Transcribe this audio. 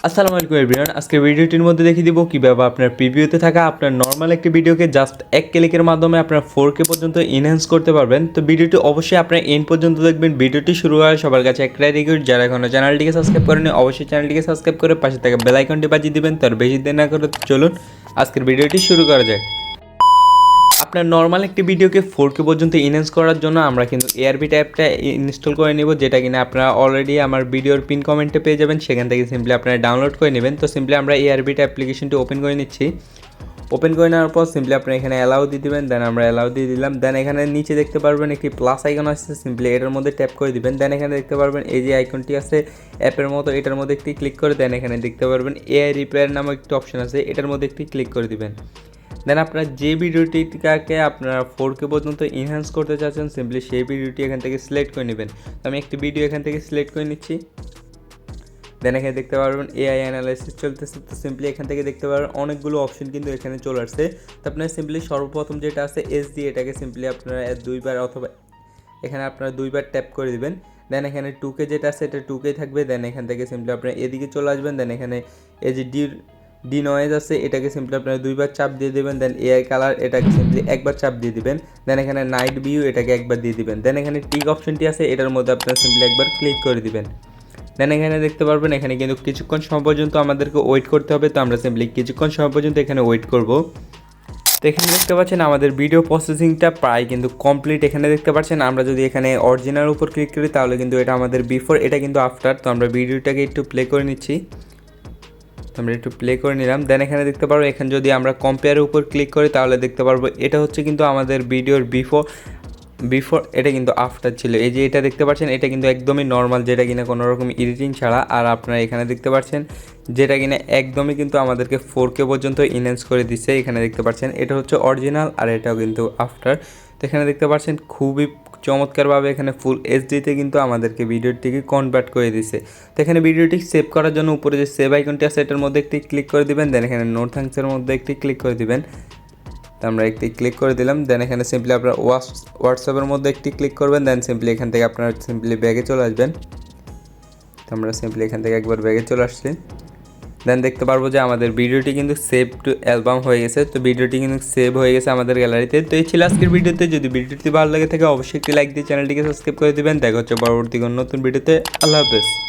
আসসালামু আলাইকুম এভরিওয়ান। আজকের ভিডিওটির মধ্যে দেখিয়ে দিব কীভাবে আপনার প্রিভিউতে থাকা আপনার নর্মাল একটি ভিডিওকে জাস্ট এক ক্লিকের মাধ্যমে আপনার 4K পর্যন্ত এনহ্যান্স করতে পারবেন। তো ভিডিওটি অবশ্যই আপনার এন্ড পর্যন্ত দেখবেন। ভিডিওটি শুরু হয় সবার কাছে একটাই রিকোয়েস্ট, যারা এখনও চ্যানেলটিকে সাবস্ক্রাইব করেনি অবশ্যই চ্যানেলটিকে সাবস্ক্রাইব করে পাশে থাকা বেল আইকনটি বাজিয়ে দিবেন। তার বেশি দেরি না করে চলুন আজকের ভিডিওটি শুরু করা যায়। আপনার নর্মাল একটি ভিডিওকে 4K পর্যন্ত এনহ্যান্স করার জন্য আমরা কিন্তু এআরবি ট্যাবটা ইনস্টল করে নেব, যেটা কিনা আপনারা অলরেডি আমার ভিডিওর পিন কমেন্টে পেয়ে যাবেন। সেখান থেকে সিম্পলি আপনারা ডাউনলোড করে নেবেন। তো সিম্পলি আমরা এআরবি অ্যাপ্লিকেশনটি ওপেন করে নিচ্ছি। ওপেন করে নেওয়ার পর সিম্পলি আপনারা এখানে অ্যালাউ দিয়ে দিবেন। দেন আমরা অ্যালাউ দিয়ে দিলাম। দেন এখানে নিচে দেখতে পারবেন একটি প্লাস আইকন আসছে, সিম্পলি এটার মধ্যে ট্যাপ করে দিবেন। দেন এখানে দেখতে পারবেন এই যে আইকনটি আছে অ্যাপের মতো, এটার মধ্যে একটি ক্লিক করে দেন এখানে দেখতে পারবেন এআই রিপেয়ার নামক একটি অপশন আছে, এটার মধ্যে একটি ক্লিক করে দিবেন। দেন আপনারা যে ভিডিওটিকে আপনারা 4K পর্যন্ত এনহ্যান্স করতে চাচ্ছেন সিম্পলি সেই ভিডিওটি এখান থেকে সিলেক্ট করে নেবেন। তো আমি একটি ভিডিও এখান থেকে সিলেক্ট করে নিচ্ছি। দেন এখানে দেখতে পারবেন এআই অ্যানালাইসিস চলতেছে। তো সিম্পলি এখান থেকে দেখতে পারবেন অনেকগুলো অপশন কিন্তু এখানে চলে আসছে। তো আপনারা সিম্পলি সর্বপ্রথম যেটা আছে SD, এটাকে সিম্পলি আপনারা দুইবার অথবা এখানে আপনারা দুইবার ট্যাপ করে দিবেন। দেন এখানে 2K যেটা আছে এটা 2K থাকবে। দেন এখান থেকে সিম্পলি আপনারা এদিকে চলে আসবেন। দেন এখানে এই যে ডি নয়েজ আছে, এটাকে সিম্পলি আপনারা দুইবার চাপ দিয়ে দেবেন। দেন এআই কালার এটাকে সিম্পলি একবার চাপ দিয়ে দিবেন। দেন এখানে নাইট ভিউ এটাকে একবার দিয়ে দিবেন। দেন এখানে টিক অপশনটি আছে, এটার মধ্যে আপনারা সিম্পলি একবার ক্লিক করে দিবেন। দেন এখানে দেখতে পারবেন এখানে কিন্তু কিছুক্ষণ সময় পর্যন্ত আমাদেরকে ওয়েট করতে হবে। তো আমরা সিম্পলি কিছুক্ষণ সময় পর্যন্ত এখানে ওয়েট করব। তো এখানে দেখতে পাচ্ছেন আমাদের ভিডিও প্রসেসিংটা প্রায় কিন্তু কমপ্লিট। এখানে দেখতে পাচ্ছেন আমরা যদি এখানে অরিজিনাল উপর ক্লিক করি তাহলে কিন্তু এটা আমাদের বিফোর, এটা কিন্তু আফটার। তো আমরা ভিডিওটাকে একটু প্লে করে নিচ্ছি। আমরা একটু প্লে করে নিলাম। দেন এখানে দেখতে পারবো এখানে যদি আমরা কম্পেয়ারের উপর ক্লিক করি তাহলে দেখতে পারবো এটা হচ্ছে কিন্তু আমাদের ভিডিওর বিফোর, এটা কিন্তু আফটার ছিল। এই যে এটা দেখতে পাচ্ছেন এটা কিন্তু একদমই নর্মাল, যেটা কিনা কোনো রকম এডিটিং ছাড়া। আর আপনারা এখানে দেখতে পাচ্ছেন যেটা কিনা একদমই কিন্তু আমাদেরকে 4K পর্যন্ত এনহ্যান্স করে দিচ্ছে। এখানে দেখতে পাচ্ছেন এটা হচ্ছে অরিজিনাল আর এটাও কিন্তু আফটার। তো এখানে দেখতে পাচ্ছেন খুবই চমৎকারভাবে এখানে ফুল এইচডিতে কিন্তু আমাদেরকে ভিডিওটিকে কনভার্ট করে দিছে। তো এখানে ভিডিওটি সেভ করার জন্য উপরে যে সেভ আইকনটি আছে এটার মধ্যে একটি ক্লিক করে দিবেন। দেন এখানে নো থ্যাঙ্কসের মধ্যে একটি ক্লিক করে দিবেন। তো আমরা একটি ক্লিক করে দিলাম। দেন এখানে সিম্পলি আপনার হোয়াটসঅ্যাপের মধ্যে একটি ক্লিক করবেন। দেন সিম্পলি এখান থেকে আপনারা সিম্পলি ব্যাগে চলে আসবেন। তো আমরা সিম্পলি এখান থেকে একবার ব্যাগে চলে আসছি। দেন দেখতে পারবো যে আমাদের ভিডিওটি কিন্তু সেভ টু অ্যালবাম হয়ে গেছে। তো ভিডিওটি কিন্তু সেভ হয়ে গেছে আমাদের গ্যালারিতে। তো এই ছিল আজকের ভিডিওতে। যদি ভিডিওটি ভালো লাগে থাকে অবশ্যই একটি লাইক দিয়ে চ্যানেলটিকে সাবস্ক্রাইব করে দিবেন। দেখা হচ্ছে পরবর্তী কোনো নতুন ভিডিওতে। আল্লাহ হাফেজ।